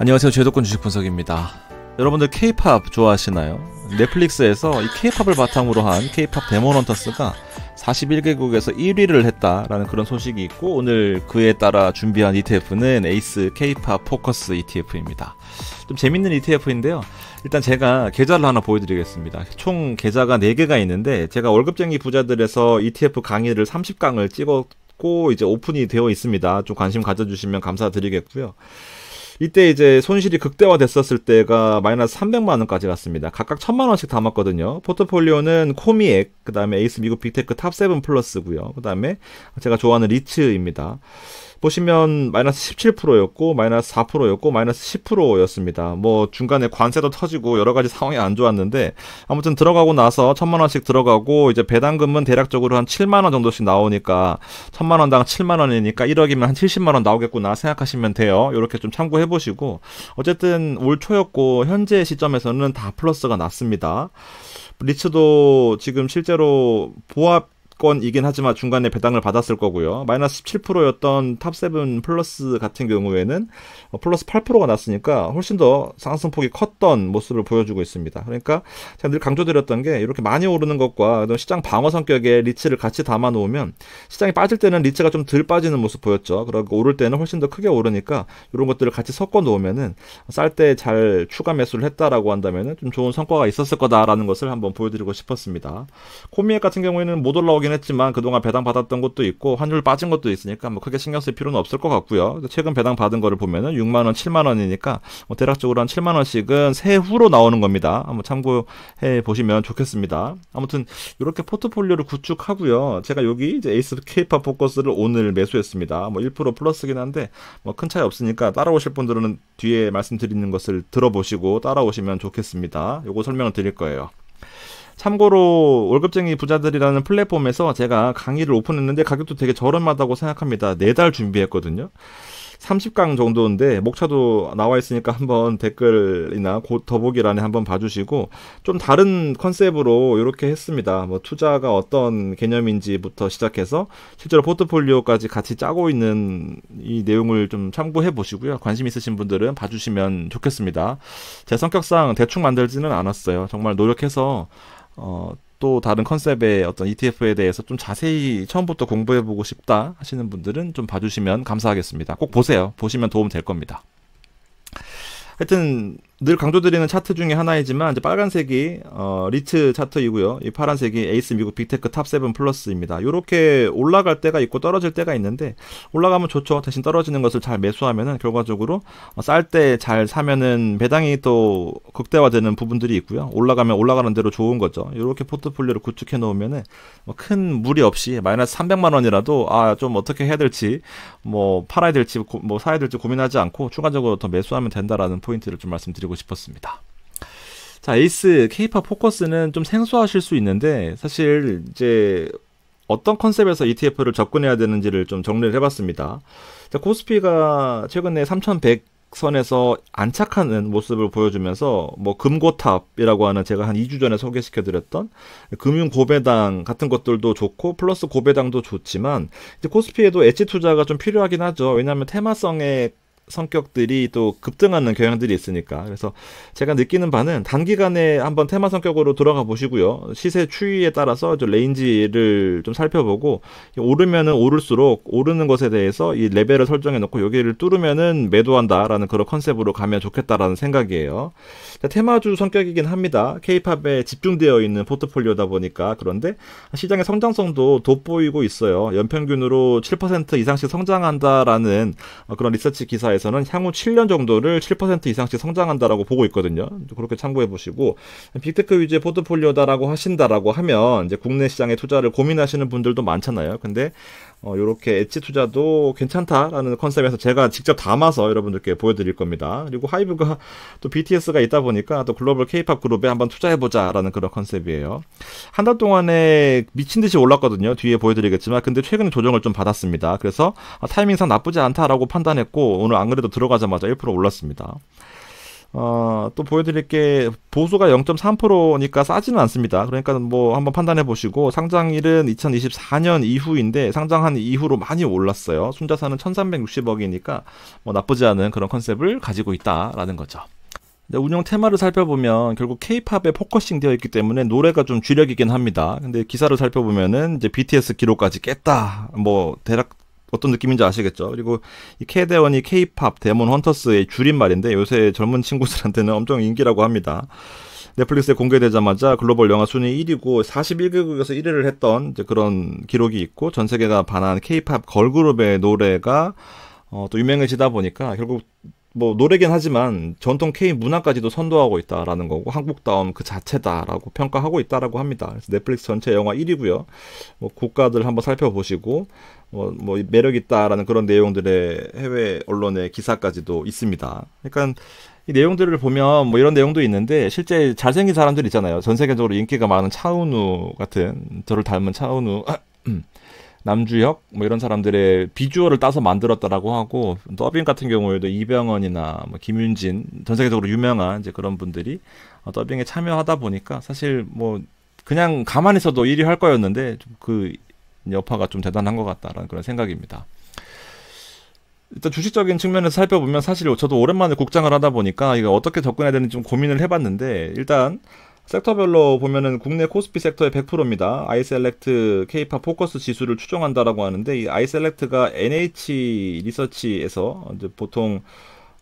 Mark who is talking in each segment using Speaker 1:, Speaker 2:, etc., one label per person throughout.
Speaker 1: 안녕하세요. 제도권 주식분석입니다. 여러분들 K-팝 좋아하시나요? 넷플릭스에서 이 K-팝을 바탕으로 한 K-팝 데몬헌터스가 41개국에서 1위를 했다라는 그런 소식이 있고, 오늘 그에 따라 준비한 ETF는 에이스 K-팝 포커스 ETF입니다. 좀 재밌는 ETF인데요. 일단 제가 계좌를 하나 보여드리겠습니다. 총 계좌가 4개가 있는데, 제가 월급쟁이 부자들에서 ETF 강의를 30강을 찍었고 이제 오픈이 되어 있습니다. 좀 관심 가져주시면 감사드리겠고요. 이때 이제 손실이 극대화됐었을 때가 마이너스 300만원까지 갔습니다. 각각 1000만원씩 담았거든요. 포트폴리오는 코미액, 그 다음에 에이스 미국 빅테크 탑7 플러스고요. 그 다음에 제가 좋아하는 리츠입니다. 보시면 마이너스 17%였고 마이너스 4%였고 마이너스 10%였습니다. 뭐 중간에 관세도 터지고 여러가지 상황이 안 좋았는데, 아무튼 들어가고 나서 1000만원씩 들어가고 이제 배당금은 대략적으로 한 7만원 정도씩 나오니까 1000만원당 7만원이니까 1억이면 한 70만원 나오겠구나 생각하시면 돼요. 이렇게 좀 참고해 보시고, 어쨌든 올 초였고 현재 시점에서는 다 플러스가 났습니다. 리츠도 지금 실제로 보합권이긴 하지만 중간에 배당을 받았을 거고요. 마이너스 17%였던 탑7 플러스 같은 경우에는 플러스 8%가 났으니까 훨씬 더 상승폭이 컸던 모습을 보여주고 있습니다. 그러니까 제가 늘 강조드렸던 게, 이렇게 많이 오르는 것과 시장 방어 성격의 리츠를 같이 담아 놓으면 시장이 빠질 때는 리츠가 좀 덜 빠지는 모습 보였죠. 그리고 오를 때는 훨씬 더 크게 오르니까 이런 것들을 같이 섞어 놓으면은 쌀 때 잘 추가 매수를 했다라고 한다면은 좀 좋은 성과가 있었을 거다라는 것을 한번 보여드리고 싶었습니다. 코미액 같은 경우에는 못 올라오긴 했지만 그동안 배당 받았던 것도 있고 환율 빠진 것도 있으니까 뭐 크게 신경 쓸 필요는 없을 것 같고요. 최근 배당 받은 거를 보면은 6만원, 7만원이니까 뭐 대략적으로 한 7만원씩은 세후로 나오는 겁니다. 한번 참고해 보시면 좋겠습니다. 아무튼 이렇게 포트폴리오를 구축하고요. 제가 여기 이제 에이스 K-팝 포커스를 오늘 매수했습니다. 뭐 1% 플러스긴 한데 뭐 큰 차이 없으니까 따라오실 분들은 뒤에 말씀드리는 것을 들어보시고 따라오시면 좋겠습니다. 요거 설명을 드릴 거예요. 참고로 월급쟁이 부자들이라는 플랫폼에서 제가 강의를 오픈했는데 가격도 되게 저렴하다고 생각합니다. 4달 준비했거든요. 30강 정도인데 목차도 나와 있으니까 한번 댓글이나 더보기란에 한번 봐주시고, 좀 다른 컨셉으로 이렇게 했습니다. 뭐 투자가 어떤 개념인지부터 시작해서 실제로 포트폴리오까지 같이 짜고 있는 이 내용을 좀 참고해 보시고요. 관심 있으신 분들은 봐주시면 좋겠습니다. 제 성격상 대충 만들지는 않았어요. 정말 노력해서 또 다른 컨셉의 어떤 ETF에 대해서 좀 자세히 처음부터 공부해보고 싶다 하시는 분들은 좀 봐주시면 감사하겠습니다. 꼭 보세요. 보시면 도움 될 겁니다. 하여튼 늘 강조드리는 차트 중에 하나이지만, 이제 빨간색이 리츠 차트이고요. 이 파란색이 에이스 미국 빅테크 탑7 플러스입니다. 이렇게 올라갈 때가 있고 떨어질 때가 있는데, 올라가면 좋죠. 대신 떨어지는 것을 잘 매수하면은 결과적으로 쌀 때 잘 사면은 배당이 또 극대화되는 부분들이 있고요. 올라가면 올라가는 대로 좋은 거죠. 이렇게 포트폴리오를 구축해 놓으면은 큰 무리 없이 마이너스 300만 원이라도 좀 어떻게 해야 될지, 뭐 팔아야 될지 뭐 사야 될지 고민하지 않고 추가적으로 더 매수하면 된다라는 포인트를 좀 말씀드리고 싶었습니다. 자, 에이스 K-팝 포커스는 좀 생소하실 수 있는데, 사실 이제 어떤 컨셉에서 ETF를 접근해야 되는지를 좀 정리를 해봤습니다. 자, 코스피가 최근에 3100선에서 안착하는 모습을 보여주면서, 뭐 금고탑이라고 하는 제가 한 2주 전에 소개시켜드렸던 금융 고배당 같은 것들도 좋고 플러스 고배당도 좋지만, 이제 코스피에도 엣지 투자가 좀 필요하긴 하죠. 왜냐하면 테마성의 성격들이 또 급등하는 경향들이 있으니까. 그래서 제가 느끼는 바는 단기간에 한번 테마 성격으로 들어가 보시고요. 시세 추이에 따라서 좀 레인지를 좀 살펴보고, 오르면은 오를수록 오르는 것에 대해서 이 레벨을 설정해 놓고 여기를 뚫으면은 매도한다라는 그런 컨셉으로 가면 좋겠다라는 생각이에요. 테마주 성격이긴 합니다. K-팝에 집중되어 있는 포트폴리오다 보니까. 그런데 시장의 성장성도 돋보이고 있어요. 연평균으로 7% 이상씩 성장한다라는 그런 리서치 기사에서는 향후 7년 정도를 7% 이상씩 성장한다라고 보고 있거든요. 그렇게 참고해 보시고, 빅테크 위주의 포트폴리오다라고 하신다라고 하면 이제 국내 시장에 투자를 고민하시는 분들도 많잖아요. 근데 요렇게 엣지 투자도 괜찮다라는 컨셉에서 제가 직접 담아서 여러분들께 보여드릴 겁니다. 그리고 하이브가 또 BTS가 있다 보니까 또 글로벌 K-팝 그룹에 한번 투자해보자라는 그런 컨셉이에요. 한 달 동안에 미친듯이 올랐거든요. 뒤에 보여드리겠지만, 근데 최근에 조정을 좀 받았습니다. 그래서 타이밍상 나쁘지 않다라고 판단했고, 오늘 안 그래도 들어가자마자 1% 올랐습니다. 또 보여드릴 게 보수가 0.3%니까 싸지는 않습니다. 그러니까 뭐 한번 판단해 보시고, 상장일은 2024년 이후인데 상장한 이후로 많이 올랐어요. 순자산은 1360억이니까 뭐 나쁘지 않은 그런 컨셉을 가지고 있다라는 거죠. 운영 테마를 살펴보면 결국 K-팝에 포커싱 되어 있기 때문에 노래가 좀 주력이긴 합니다. 근데 기사를 살펴보면은 이제 BTS 기록까지 깼다, 뭐 대략 어떤 느낌인지 아시겠죠? 그리고 이 K대원이 K-팝 데몬 헌터스의 줄임말인데 요새 젊은 친구들한테는 엄청 인기라고 합니다. 넷플릭스에 공개되자마자 글로벌 영화 순위 1위고 41개국에서 1위를 했던 이제 그런 기록이 있고, 전 세계가 반한 K-팝 걸그룹의 노래가 또 유명해지다 보니까 결국 뭐 노래긴 하지만 전통 K 문화까지도 선도하고 있다라는 거고, 한국다움 그 자체다라고 평가하고 있다라고 합니다. 그래서 넷플릭스 전체 영화 1위고요. 뭐 국가들 한번 살펴보시고 뭐 매력 있다라는 그런 내용들의 해외 언론의 기사까지도 있습니다. 그러니까 이 내용들을 보면 뭐 이런 내용도 있는데, 실제 잘생긴 사람들 있잖아요. 전 세계적으로 인기가 많은 차은우 같은, 저를 닮은 차은우 남주혁 뭐 이런 사람들의 비주얼을 따서 만들었다라고 하고, 더빙 같은 경우에도 이병헌이나 뭐 김윤진, 전 세계적으로 유명한 이제 그런 분들이 더빙에 참여하다 보니까 사실 뭐 그냥 가만히 있어도 1위 할 거였는데 그 여파가 좀 대단한 것 같다라는 그런 생각입니다. 일단 주식적인 측면에서 살펴보면 사실 저도 오랜만에 국장을 하다 보니까 이거 어떻게 접근해야 되는지 좀 고민을 해봤는데, 일단 섹터별로 보면은 국내 코스피 섹터의 100%입니다. 아이셀렉트 K-팝 포커스 지수를 추정한다라고 하는데, 이 아이셀렉트가 NH 리서치에서 이제 보통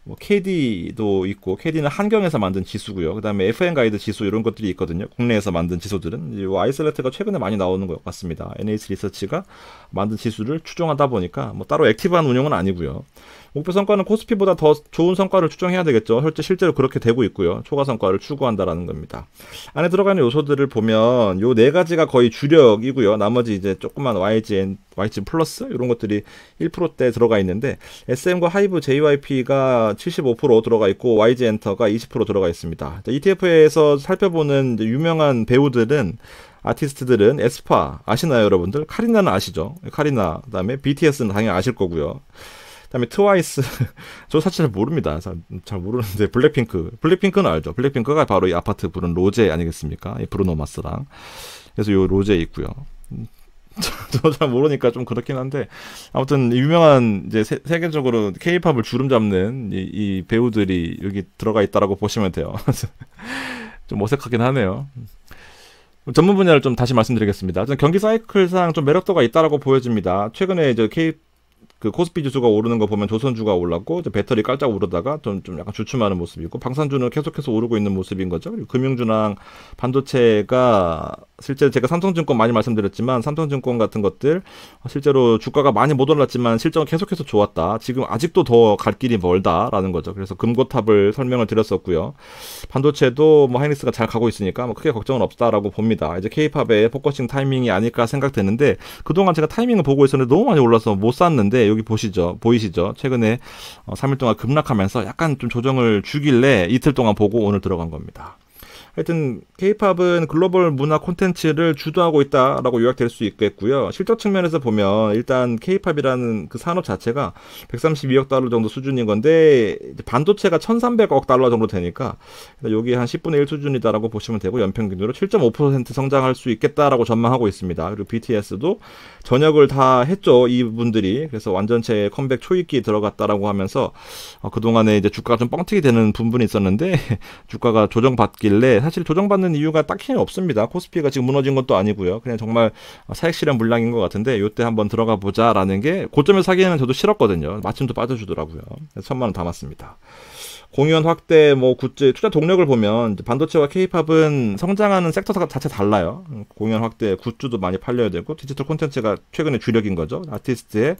Speaker 1: 뭐 KD도 있고, KD는 한경에서 만든 지수고요. 그다음에 FN 가이드 지수 이런 것들이 있거든요. 국내에서 만든 지수들은 이 아이셀렉트가 최근에 많이 나오는 것 같습니다. NH 리서치가 만든 지수를 추정하다 보니까 뭐 따로 액티브한 운영은 아니고요. 목표 성과는 코스피보다 더 좋은 성과를 추정해야 되겠죠. 실제로 그렇게 되고 있고요. 초과 성과를 추구한다라는 겁니다. 안에 들어가는 요소들을 보면 요 네 가지가 거의 주력이고요. 나머지 이제 조그만 YG 플러스 이런 것들이 1%대 들어가 있는데, SM과 하이브 JYP가 75% 들어가 있고 YG 엔터가 20% 들어가 있습니다. ETF에서 살펴보는 이제 유명한 배우들은, 아티스트들은 에스파 아시나요, 여러분들? 카리나는 아시죠? 카리나, 그다음에 BTS는 당연히 아실 거고요. 그다음에 트와이스 저 사실 잘 모릅니다. 잘 모르는데, 블랙핑크는 알죠. 블랙핑크가 바로 이 아파트 부른 로제 아니겠습니까? 이 브루노 마스랑. 그래서 요 로제 있고요. 저 잘 모르니까 좀 그렇긴 한데, 아무튼 유명한 이제 세계적으로 K-팝을 주름 잡는 이 배우들이 여기 들어가 있다라고 보시면 돼요. 좀 어색하긴 하네요. 전문 분야를 좀 다시 말씀드리겠습니다. 경기 사이클상 좀 매력도가 있다라고 보여집니다. 최근에 이제 그 코스피 지수가 오르는 거 보면 조선주가 올랐고, 배터리 깔짝 오르다가 좀 약간 주춤하는 모습이고, 방산주는 계속해서 오르고 있는 모습인 거죠. 그리고 금융주랑 반도체가, 실제 제가 삼성증권 많이 말씀드렸지만 삼성증권 같은 것들 실제로 주가가 많이 못 올랐지만 실적은 계속해서 좋았다. 지금 아직도 더 갈 길이 멀다라는 거죠. 그래서 금고탑을 설명을 드렸었고요. 반도체도 뭐 하이닉스가 잘 가고 있으니까 뭐 크게 걱정은 없다라고 봅니다. 이제 K-팝의 포커싱 타이밍이 아닐까 생각되는데, 그동안 제가 타이밍을 보고 있었는데 너무 많이 올라서 못 샀는데, 여기 보이시죠? 최근에 3일 동안 급락하면서 약간 좀 조정을 주길래 이틀 동안 보고 오늘 들어간 겁니다. 하여튼 K-팝은 글로벌 문화 콘텐츠를 주도하고 있다라고 요약될 수 있겠고요. 실적 측면에서 보면 일단 K-팝이라는 그 산업 자체가 132억 달러 정도 수준인 건데, 반도체가 1,300억 달러 정도 되니까 여기 한 10분의 1 수준이다라고 보시면 되고, 연평균으로 7.5% 성장할 수 있겠다라고 전망하고 있습니다. 그리고 BTS도 전역을 다 했죠, 이분들이. 그래서 완전체 컴백 초입기 들어갔다라고 하면서 그동안에 이제 주가가 좀 뻥튀기 되는 부분이 있었는데 주가가 조정받길래, 사실 조정받는 이유가 딱히 없습니다. 코스피가 지금 무너진 것도 아니고요. 그냥 정말 사익 실현 물량인 것 같은데, 요때 한번 들어가 보자라는 게, 고점에 사기에는 저도 싫었거든요. 마침도 빠져주더라고요. 1,000만 원 담았습니다. 공연 확대, 뭐 굿즈, 투자 동력을 보면 반도체와 K-팝은 성장하는 섹터 자체 달라요. 공연 확대, 굿즈도 많이 팔려야 되고, 디지털 콘텐츠가 최근에 주력인 거죠. 아티스트의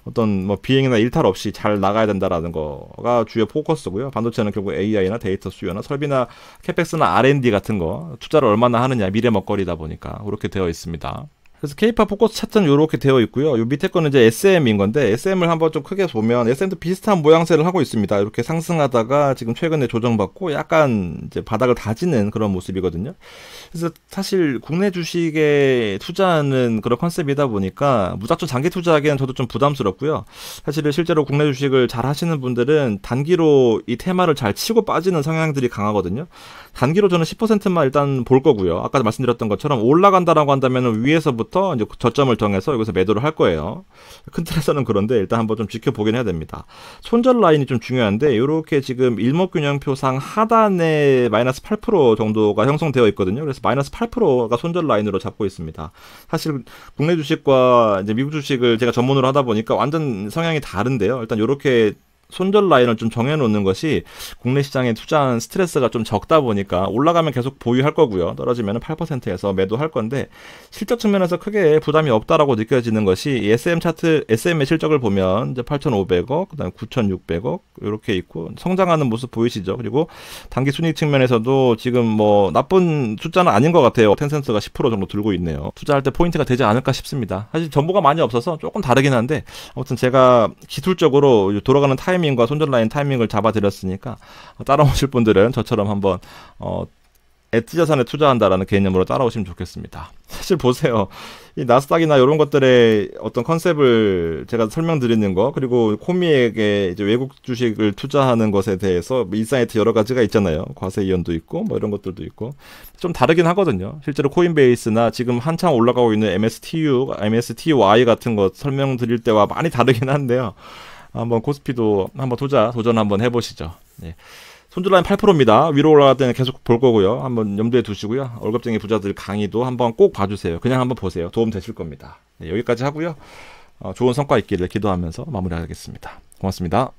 Speaker 1: 어떤 뭐 비행이나 일탈 없이 잘 나가야 된다라는 거가 주요 포커스고요. 반도체는 결국 AI나 데이터 수요나 설비나 캐펙스나 R&D 같은 거 투자를 얼마나 하느냐, 미래 먹거리다 보니까 그렇게 되어 있습니다. 그래서 K-팝 포커스 차트는 이렇게 되어 있고요. 요 밑에 거는 이제 SM인 건데 SM을 한번 좀 크게 보면 SM도 비슷한 모양새를 하고 있습니다. 이렇게 상승하다가 지금 최근에 조정받고 약간 이제 바닥을 다지는 그런 모습이거든요. 그래서 사실 국내 주식에 투자하는 그런 컨셉이다 보니까 무작정 장기 투자하기에는 저도 좀 부담스럽고요. 사실은 실제로 국내 주식을 잘 하시는 분들은 단기로 이 테마를 잘 치고 빠지는 성향들이 강하거든요. 단기로 저는 10%만 일단 볼 거고요. 아까 말씀드렸던 것처럼 올라간다라고 한다면 위에서부터 이제 저점을 정해서 여기서 매도를 할 거예요. 큰 틀에서는 그런데 일단 한번 좀 지켜보긴 해야 됩니다. 손절 라인이 좀 중요한데 이렇게 지금 일목균형표상 하단에 마이너스 8% 정도가 형성되어 있거든요. 그래서 마이너스 8%가 손절 라인으로 잡고 있습니다. 사실 국내 주식과 이제 미국 주식을 제가 전문으로 하다 보니까 완전 성향이 다른데요. 일단 이렇게 손절 라인을 좀 정해놓는 것이 국내 시장에 투자한 스트레스가 좀 적다 보니까 올라가면 계속 보유할 거고요. 떨어지면 8%에서 매도할 건데 실적 측면에서 크게 부담이 없다라고 느껴지는 것이 SM 차트, SM의 실적을 보면 이제 8,500억, 그다음에 9,600억 이렇게 있고 성장하는 모습 보이시죠? 그리고 단기 순이익 측면에서도 지금 뭐 나쁜 숫자는 아닌 것 같아요. 텐센스가 10% 정도 들고 있네요. 투자할 때 포인트가 되지 않을까 싶습니다. 사실 정보가 많이 없어서 조금 다르긴 한데 아무튼 제가 기술적으로 돌아가는 타이밍과 손절 라인 타이밍을 잡아드렸으니까 따라오실 분들은 저처럼 한번 엣지 자산에 투자한다라는 개념으로 따라오시면 좋겠습니다. 사실 보세요. 이 나스닥이나 이런 것들의 어떤 컨셉을 제가 설명드리는 거, 그리고 코미에게 이제 외국 주식을 투자하는 것에 대해서 인사이트 여러 가지가 있잖아요. 과세 이연도 있고, 뭐 이런 것들도 있고. 좀 다르긴 하거든요. 실제로 코인베이스나 지금 한창 올라가고 있는 MSTY 같은 것 설명드릴 때와 많이 다르긴 한데요. 한번 코스피도 한번 도전 한번 해보시죠. 예. 손절라인 8%입니다. 위로 올라갈 때는 계속 볼 거고요. 한번 염두에 두시고요. 월급쟁이 부자들 강의도 한번 꼭 봐주세요. 그냥 한번 보세요. 도움 되실 겁니다. 네, 여기까지 하고요. 좋은 성과 있기를 기도하면서 마무리하겠습니다. 고맙습니다.